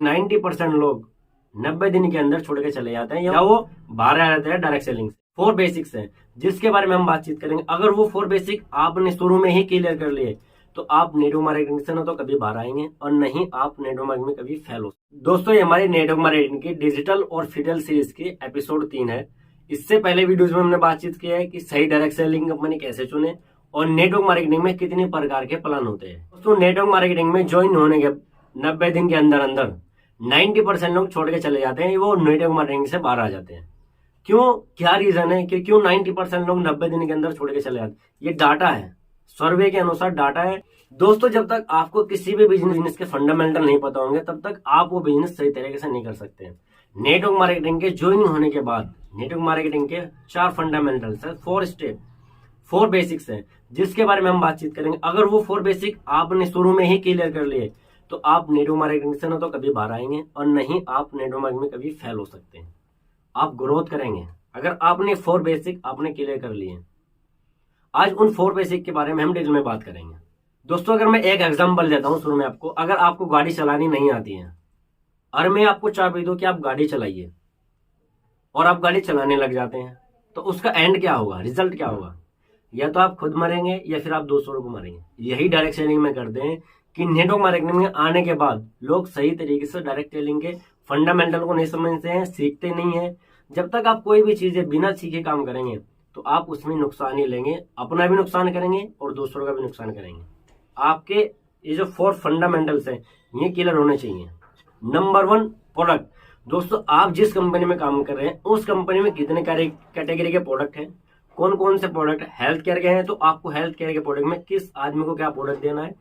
90% लोग 90 दिन के अंदर छोड़ के चले जाते हैं या वो बाहर आ जाते हैं डायरेक्ट सेलिंग से। 4 बेसिक्स है जिसके बारे में हम बातचीत करेंगे। अगर वो 4 बेसिक आपने शुरू में ही क्लियर कर लिए तो आप नेटवर्क मार्केटिंग से ना तो कभी बाहर आएंगे और नहीं आप नेटवर्क मार्केटिंग में कभी फेल हो। दोस्तों ये हमारी नेटवर्क मार्केटिंग की डिजिटल और फिडल सीरीज की एपिसोड 3 है। इससे पहले वीडियोज में हमने बातचीत किया है कि सही डायरेक्ट सेलिंग कंपनी कैसे चुने और नेटवर्क मार्केटिंग में कितने प्रकार के प्लान होते हैं। दोस्तों नेटवर्क मार्केटिंग में ज्वाइन होने के 90 दिन के अंदर 90% लोग छोड़ के चले जाते हैं, वो नेटवर्क मार्केटिंग से बाहर आ जाते हैं। क्यों, क्या रीजन है कि क्यों 90% लोग 90 दिन के अंदर छोड़ के चले जाते हैं? ये डाटा है, सर्वे के अनुसार डाटा है। दोस्तों जब तक आपको किसी भी बिजनेस के फंडामेंटल नहीं पता होंगे तब तक आप वो बिजनेस सही तरीके से नहीं कर सकते हैं। नेटवर्क मार्केटिंग के ज्वाइन होने के बाद नेटवर्क मार्केटिंग के 4 फंडामेंटल्स है, 4 स्टेप, 4 बेसिक्स है जिसके बारे में हम बातचीत करेंगे। अगर वो 4 बेसिक आपने शुरू में ही क्लियर कर लिए तो आप नेटवर्क मार्केटिंग से ना तो कभी बाहर आएंगे और नहीं आप नेटवर्क मार्केटिंग में कभी फेल हो सकते हैं। आप ग्रोथ करेंगे अगर आपने 4 बेसिक आपने क्लियर कर लिए। आज उन 4 बेसिक के बारे में हम डिटेल में बात करेंगे। दोस्तों अगर मैं एक एग्जांपल देता हूं शुरू में आपको, अगर आपको गाड़ी चलानी नहीं आती है और मैं आपको चाबी दूं कि आप गाड़ी चलाइए और आप गाड़ी चलाने लग जाते हैं तो उसका एंड क्या होगा, रिजल्ट क्या होगा? या तो आप खुद मरेंगे या फिर आप दूसरों को मरेंगे। यही डायरेक्ट सेलिंग में करते हैं कि नेटवर्क मार्केटिंग में आने के बाद लोग सही तरीके से डायरेक्ट सेलिंग के फंडामेंटल को नहीं समझते हैं, सीखते नहीं है। जब तक आप कोई भी चीजें बिना सीखे काम करेंगे तो आप उसमें नुकसान ही लेंगे, अपना भी नुकसान करेंगे और दूसरों का भी नुकसान करेंगे। आपके ये जो 4 फंडामेंटल्स हैं ये क्लियर होने चाहिए। Number 1 product. दोस्तों आप जिस कंपनी में काम कर रहे हैं उस कंपनी में कितने कैटेगरी के प्रोडक्ट हैं, कौन कौन से प्रोडक्ट हेल्थ केयर के हैं तो आपको हेल्थ केयर के प्रोडक्ट में किस आदमी को क्या प्रोडक्ट देना है,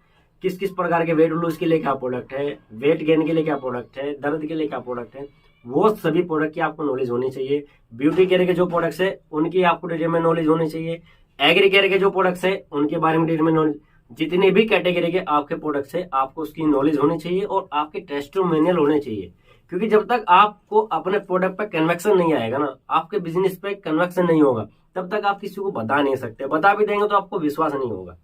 किस किस प्रकार के वेट लूज के लिए क्या प्रोडक्ट है, वेट गेन के लिए क्या प्रोडक्ट है, दर्द के लिए क्या प्रोडक्ट है, वो सभी प्रोडक्ट की आपको नॉलेज होनी चाहिए। ब्यूटी केयर के जो प्रोडक्ट्स है उनकी आपको डिटेल में नॉलेज होनी चाहिए। एग्री केयर के जो प्रोडक्ट्स है उनके बारे में डिटेल में नॉलेज, जितने भी कैटेगरी के आपके प्रोडक्ट्स है आपको उसकी नॉलेज होनी चाहिए और आपके टेस्टिमोनियल होने चाहिए। क्योंकि जब तक आपको अपने प्रोडक्ट पे कन्वेक्शन नहीं आएगा ना, आपके बिजनेस पे कन्वेक्शन नहीं होगा, तब तक आप किसी को बता नहीं सकते। बता भी देंगे तो आपको विश्वास नहीं होगा।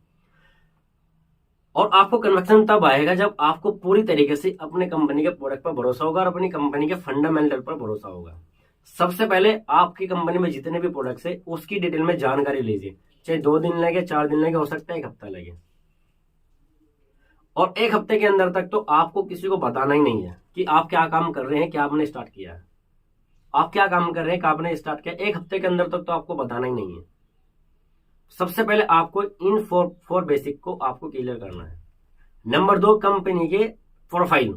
और आपको कन्वेक्शन तब आएगा जब आपको पूरी तरीके से अपने कंपनी के प्रोडक्ट पर भरोसा होगा और अपनी कंपनी के फंडामेंटल पर भरोसा होगा। सबसे पहले आपकी कंपनी में जितने भी प्रोडक्ट्स है उसकी डिटेल में जानकारी लीजिए, चाहे 2 दिन लगे, 4 दिन लगे, हो सकता है 1 हफ्ता लगे। और 1 हफ्ते के अंदर तक तो आपको किसी को बताना ही नहीं है कि आप क्या काम कर रहे हैं, क्या आपने स्टार्ट किया है, आप क्या काम कर रहे हैं, क्या आपने स्टार्ट किया। 1 हफ्ते के अंदर तक तो आपको बताना ही नहीं है। सबसे पहले आपको इन 4 बेसिक को आपको क्लियर करना है। नंबर 2 कंपनी के प्रोफाइल।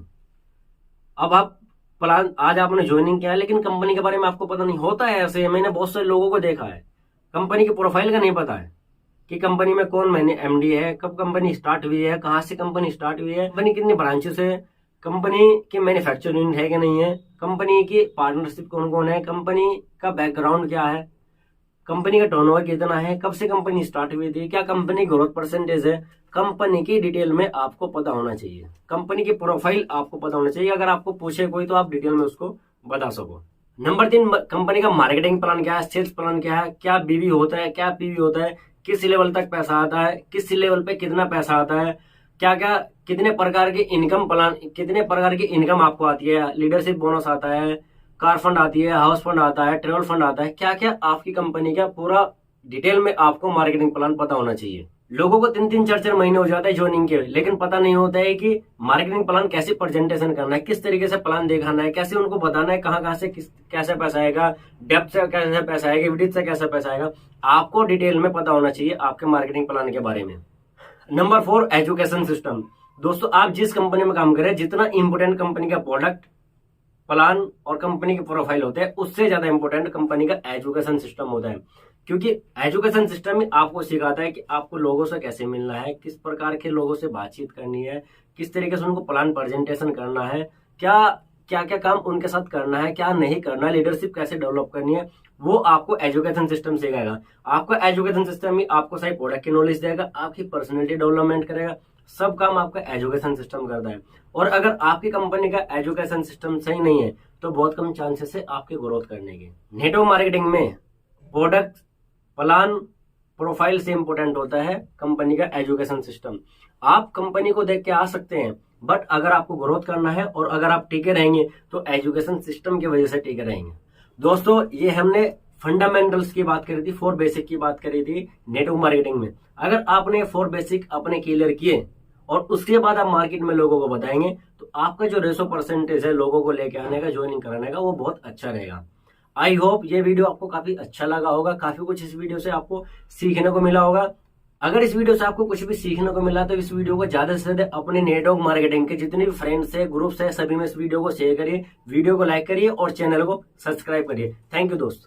अब आप प्लान, आज आपने ज्वाइनिंग किया है लेकिन कंपनी के बारे में आपको पता नहीं होता है। ऐसे मैंने बहुत सारे लोगों को देखा है, कंपनी के प्रोफाइल का नहीं पता है कि कंपनी में कौन मैंने एमडी है, कब कंपनी स्टार्ट हुई है, कहां से कंपनी स्टार्ट हुई है, कंपनी कितनी ब्रांचेस है, कंपनी की मैन्युफैक्चरिंग यूनिट है कि नहीं है, कंपनी की पार्टनरशिप कौन कौन है, कंपनी का बैकग्राउंड क्या है, कंपनी का टर्नओवर कितना है, कब से कंपनी स्टार्ट हुई थी, क्या कंपनी ग्रोथ परसेंटेज है। कंपनी की डिटेल में आपको पता होना चाहिए, कंपनी की प्रोफाइल आपको पता होना चाहिए। अगर आपको पूछे कोई तो आप डिटेल में उसको बता सको। नंबर 3 कंपनी का मार्केटिंग प्लान क्या है, सेल्स प्लान क्या है, क्या बीवी होता है, क्या पीवी होता है, किस लेवल तक पैसा आता है, किस लेवल पे कितना पैसा आता है, क्या क्या कितने प्रकार के इनकम प्लान, कितने प्रकार की इनकम आपको आती है, लीडरशिप बोनस आता है, कार फंड आती है, हाउस फंड आता है, ट्रेवल फंड आता है, क्या क्या आपकी कंपनी का पूरा डिटेल में आपको मार्केटिंग प्लान पता होना चाहिए। लोगों को 3-3, 4-4 महीने हो जाते हैं ज्वाइनिंग के, लेकिन पता नहीं होता है कि मार्केटिंग प्लान कैसे प्रेजेंटेशन करना है, किस तरीके से प्लान दिखाना है, कैसे उनको बताना है कहाँ से कैसे पैसा आएगा, डेप्थ से कैसे पैसा आएगा, विड्थ से कैसे पैसा आएगा। आपको डिटेल में पता होना चाहिए आपके मार्केटिंग प्लान के बारे में। Number 4 education system. दोस्तों आप जिस कंपनी में काम कर रहे हैं, जितना इंपोर्टेंट कंपनी का प्रोडक्ट, प्लान और कंपनी के प्रोफाइल होते हैं उससे ज्यादा इंपॉर्टेंट कंपनी का एजुकेशन सिस्टम होता है। क्योंकि एजुकेशन सिस्टम ही आपको सिखाता है कि आपको लोगों से कैसे मिलना है, किस प्रकार के लोगों से बातचीत करनी है, किस तरीके से उनको प्लान प्रेजेंटेशन करना है, क्या क्या क्या काम उनके साथ करना है, क्या नहीं करना है, लीडरशिप कैसे डेवलप करनी है, वो आपको एजुकेशन सिस्टम सिखाएगा। आपको एजुकेशन सिस्टम ही आपको सही प्रोडक्ट की नॉलेज देगा, आपकी पर्सनैलिटी डेवलपमेंट करेगा, सब काम आपका एजुकेशन सिस्टम करता है। और अगर आपकी कंपनी का एजुकेशन सिस्टम सही नहीं है तो बहुत कम चांसेस है आपके ग्रोथ करने के। नेटवर्क मार्केटिंग में प्रोडक्ट, प्लान, प्रोफाइल से इंपॉर्टेंट होता है कंपनी का एजुकेशन सिस्टम। आप कंपनी को देख के आ सकते हैं बट अगर आपको ग्रोथ करना है और अगर आप टिके रहेंगे तो एजुकेशन सिस्टम की वजह से टिके रहेंगे। दोस्तों, ये हमने फंडामेंटल्स की बात करी थी, 4 बेसिक की बात करी थी नेटवर्क मार्केटिंग में। अगर आपने 4 बेसिक अपने क्लियर किए और उसके बाद आप मार्केट में लोगों को बताएंगे तो आपका जो रेशो परसेंटेज है लोगों को लेके आने का, ज्वाइनिंग कराने का, वो बहुत अच्छा रहेगा। आई होप ये वीडियो आपको काफी अच्छा लगा होगा, काफी कुछ इस वीडियो से आपको सीखने को मिला होगा। अगर इस वीडियो से आपको कुछ भी सीखने को मिला तो इस वीडियो को ज्यादा से ज्यादा अपने नेटवर्क मार्केटिंग के जितने भी फ्रेंड्स है, ग्रुप्स है, सभी में इस वीडियो को शेयर करिए, वीडियो को लाइक करिए और चैनल को सब्सक्राइब करिए। थैंक यू दोस्तों।